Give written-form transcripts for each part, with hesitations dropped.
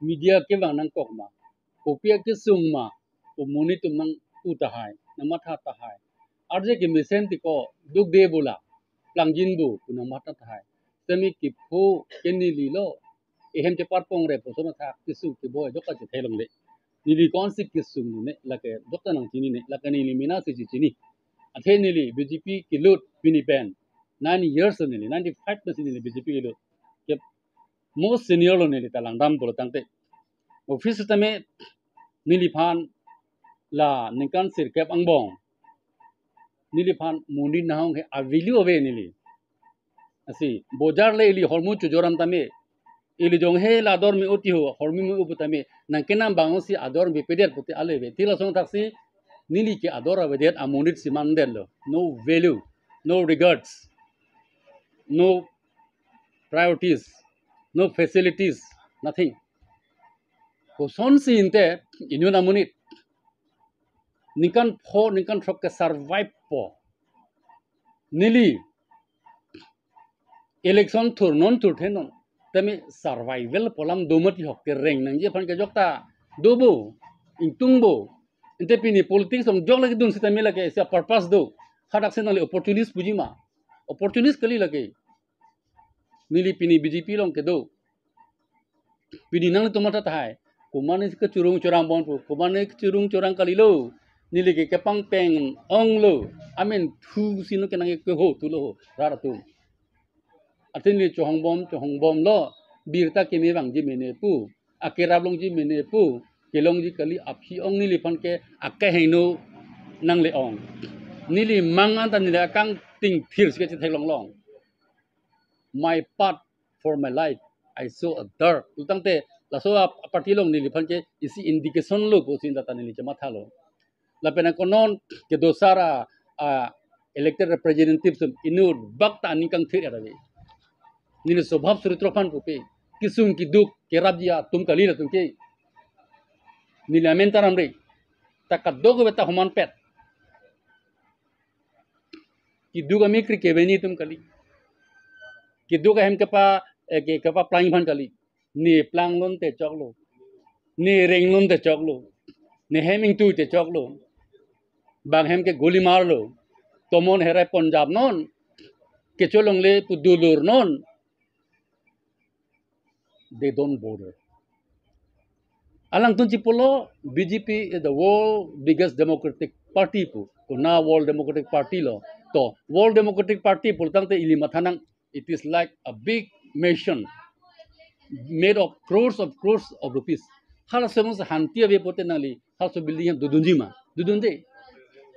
media ke bang nang kok ma kopia ke sung ma ko moni tum nang utahai nang matha tahai arje ke misen ti ko duk de bola plangjin bu kunang matha tahai semi ki pho kenni li lo ehem te par pong re posona tha kisu ki boy joka che thelong le ni li kon si kisu ne la ke dokta nang chini ne la kani li mina si chini athe ni li bjp ki lut pini pen 9 years ni li 95% ni li bjp ki lut ke most senior lo ni li talang dam bolo tangte office tame ni li phan la ningkan sir kep angbong ni li phan mundi na hong he avili ove ni li asi bojar le li hormu chu joram tame ili jong he la dor mi uti ho hormi mi uputame nangkenam bangosi ador mi pedet puti aleve tila song taksi nili ke ador avedet amonit simanden lo no value no regards no priorities no facilities nothing ko son si inte inuna munit nikan pho nikan thok ke survive po nili election thur non thur thenon tami survival polam domati hokke reng nang je phan ke jokta dobo ingtungbo inte pini politics ong jong lagi dun sita mila ke sia purpose do khadak senali opportunist pujima opportunist kali lagi nili pini bjp long ke do pini nang tomata thai kumane ke curung curang bon pu kumane curung curang kali lo nili ke kepang peng ong lo amen thu sino ke nang ke ho tu lo rara tu atini chohong bom lo birta ke me bang ji mene pu akera long ji mene pu kelong ji kali aphi ong nili pan ke akke heino nang le ong nili mangan tan nili akang ting thir ke che thelong long my path for my life I saw a dark utangte la so party long nili pan ke isi indication lo ko sin data nili chama thalo la pena konon ke dosara elected representatives inur bakta nikang thir arabe nini स्वभाव चरित्र fan pupe kisung kiduk kerabia tum kalila tum ke nini amentaram re takadog beta human pet kiduk ami kri kebeni tum kali kiduk hem kepa plang fan kali ni plang non te choklo ni reng non te choklo ni heming tu te choklo bang hem ke goli marlo tomon herai punjab non ke cholong le pudulur non they don't bother. Alang tunci polo BJP is the world biggest democratic party pu. Kuna World Democratic Party lo. To World Democratic Party pul tangte ili mathanang it is like a big nation made of crores of rupees. Hala semua hanti abe pote nali hal so building yang dudunji ma dudunde.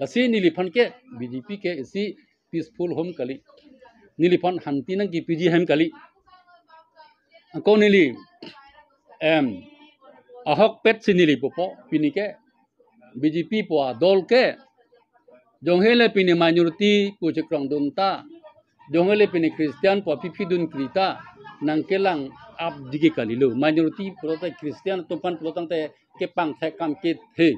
Lasi nilipan ke BJP ke isi peaceful home kali. Nilipan hanti nang ki PG hem kali. Kau nili ahok pet sinili popo pini ke BJP po dol ke jonghele pini minority po cekrong dunta jonghele pini Christian po pipi dun krita nangkelang ab digi kalilo minority po te Christian topan po tangte ke pang the kam ke the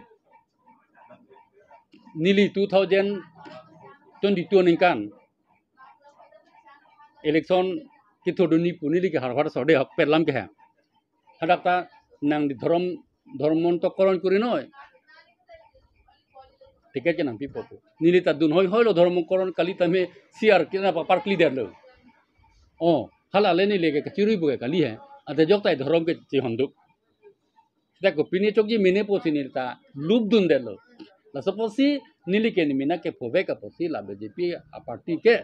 nili 2022 ningkan election kithoduni punili ke harhar sode hok perlam ke ha hadakta nang di ধর্মন তো করণ করি নয় ঠিক আছে না পিপো নিলি তা দুন হই হইলো ধর্মকরণ কালি তামে সিয়ার কিনা পারকলি দেরলো ও হালা লেনি লেগে চিরুই বগে কালি হ্যাঁ আতে জগতাই ধর্ম কে চিহন্দু দেখো পিনি চকজি মিনে পসি নিলতা লুপ দুন দেরলো লা সপোসি নিলি কে নিমিনা কে ফোবে কা পসি লা বিজেপি পার্টি ke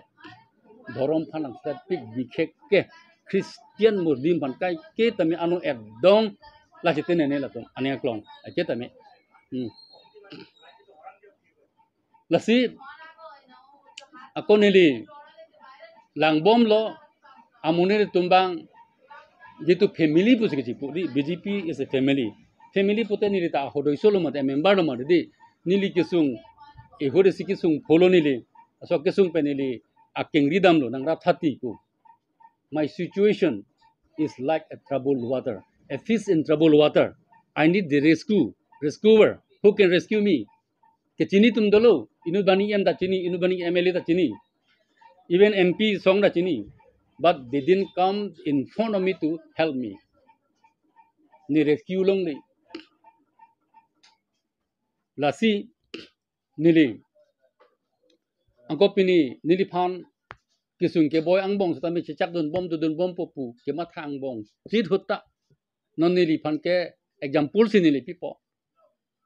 ধর্ম ফানাং স্টেটিক বিখেক ke Christian Muslim pankai ke tami anu ekdom la chitene ne la tum ani aklong ke tami lasi ako nili langbom lo amune tumbang jitu family pu sikiji pu BJP is a family pute nili ta hodoi solo mate member lo mate di nili kisung e hode sikisung pholo nili so kisung pe nili aking ridam lo nang ra thati ku my situation is like a troubled water, a fish in troubled water. I need the rescuer who can rescue me. Ke chini tum dolo, inu bani em da chini, inu bani MLA da chini, even MP song da chini, but they didn't come in front of me to help me. ni rescue long ni lasi nili angko pini nili phan kisung ke boy angbong sa tami chak dun bom popu ke matha angbong jit hutta non nili phan ke example si nili pipo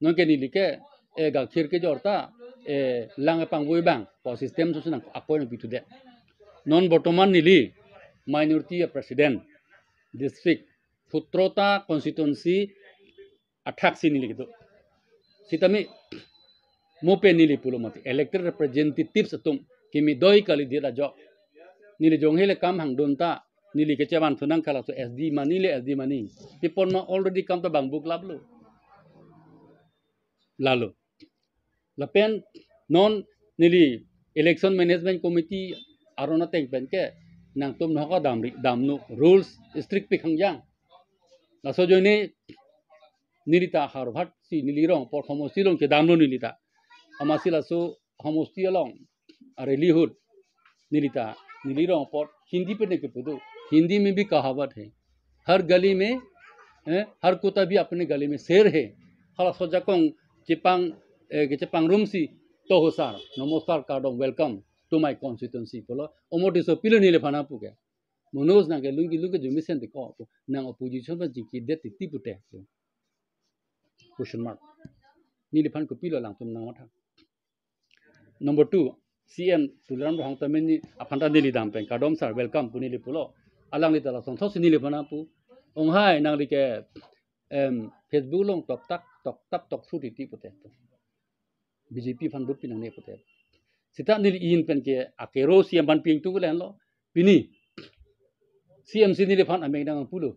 non ke nili ke ga khir ke jorta lang pang boy bang po system so sunang appoint bitu de non botoman nili minority president district Putrota constituency attack si nili gitu sitami mope nili pulomati elected representatives atum kimi doi kali dia jo nili jonghele kam hang donta nili ke chaman thunang kala so sd money people no already come to bang book lablo lalo lapen non nili election management committee arona teng pen ke nang tum no ka damnu rules strict pi khangjang la so joni nilita harvat si nilirong por homosti long ke damno nilita amasila so homosti long arelihud nilita nilirong por Hindi पे नहीं पुदो हिंदी में भी कहावत है हर गली में हर कुत्ता भी अपने गली में शेर है हला सोचा कों चिपांग रूम सी तो हो सार नमस्कार कार्डों वेलकम टू माय कॉन्स्टिट्यूएंसी बोलो ओमोटी सो पिलो नीले फना पुके मनोज ना के लुंगी जुमी सेंट को ना अपोजिशन में जिकी देती ती पुटे क्वेश्चन मार्क नीले फन को पिलो लांग तुम ना मथा नंबर 2 CM tulan rohang tameni apanta nili dampeng kadom sar welcome punili pulo alang li tala song thos nili phana pu ong hai nang li ke Facebook long tok su ti pute BJP fan bu pinang ne pute sita nili in pen ke akero CM ban ping tu len lo pini CMC nili fan ameng dang pulo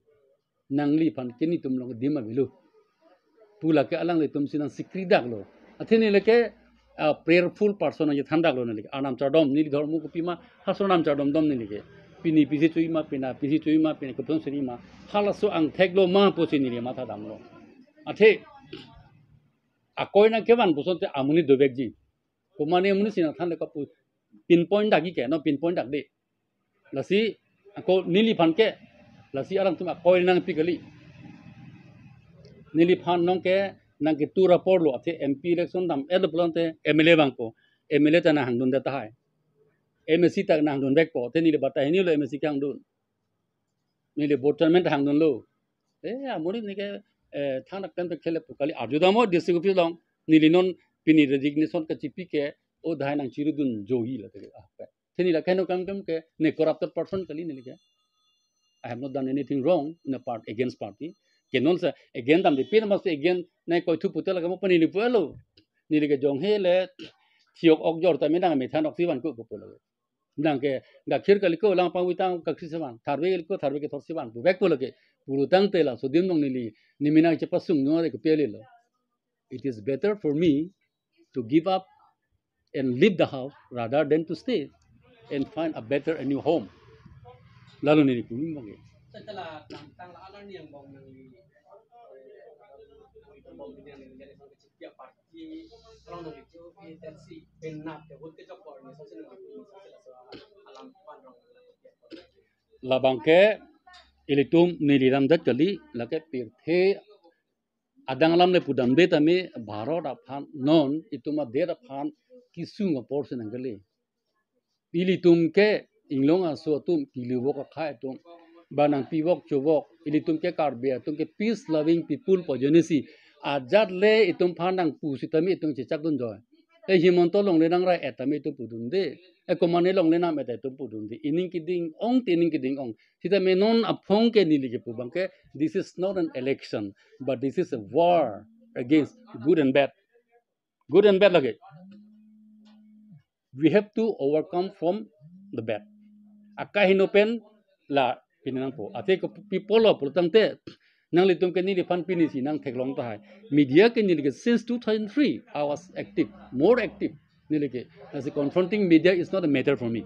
nang li fan kini tum long dima bilu pula ke alang li tum sinang sikri dak lo athini le ke prayerful person je thanda lo nili anam chadom nili dharmu ko pima hasonam chadom dom nili ke pini pisi chuima pina kupon sirima halaso ang theglo ma posi nili matha damlo athe akoina keban bosonte amuni dobekji komane amuni sina thanda ka pinpoint dagi ke no pinpoint dak de lasi ako nili phan ke lasi arang tuma koil nang pigali nili phan nong ke nang ke tu rapport lo athe MP election dam el plante MLA bang ko MLA ta na hangdun da tai MSC tak na hangdun bek ko te ni le bata ni lo MSC kang dun ni le botanment hangdun lo amori ni ke thana kan pe khele kali arjudamo district office long ni le non pini resignation ka chipi ke o dhai nang chirudun jogi la te te ni la kano kam ke ne corrupted person kali ni le ke I have not done anything wrong in a part against party kenon sa again dam de pin mas again nai koi thu putel ga mo pani ni puelo ni le ke jong he le thiok ok jor ta me nang me than ok si ban ko puelo nang ke ga khir kali ko lang pa wi tang ka khri saban tharbe ke thor si ban bu bek puelo ke puru tang te la so dim dong ni minang che pasung no de ke pele lo it is better for me to give up and leave the house rather than to stay and find a better a new home lalu ni ku mong ge setelah tang la alan yang bong nang bong yang jadi sang kecil parti kalau nang itu intensi benap ke hut ke cokor ni so senang alam pan rong la bangke ilitum niliram dat kali la ke pirthe adang lam le pudam de tame bharot aphan non ituma de aphan kisung portion angale ilitum ke inglong aso tum kiliwo ka khai tum banang piwok chowok ilitum ke karbe tum ke peace loving people pojonisi ajat le itum phanang pu sitami itum chichak dun joy e himonto long le nang ra etami tu pudun de e komane long le nam eta tu pudun de ining kiding ong sitame non aphong ke nili ke pubang ke this is not an election but this is a war against good and bad lage we have to overcome from the bad akahinopen la pinang po ate ko people of pultangte nang litum ke ni fan pinisi nang theklong ta hai media ke ni since 2003 I was active more active ni as a confronting media is not a matter for me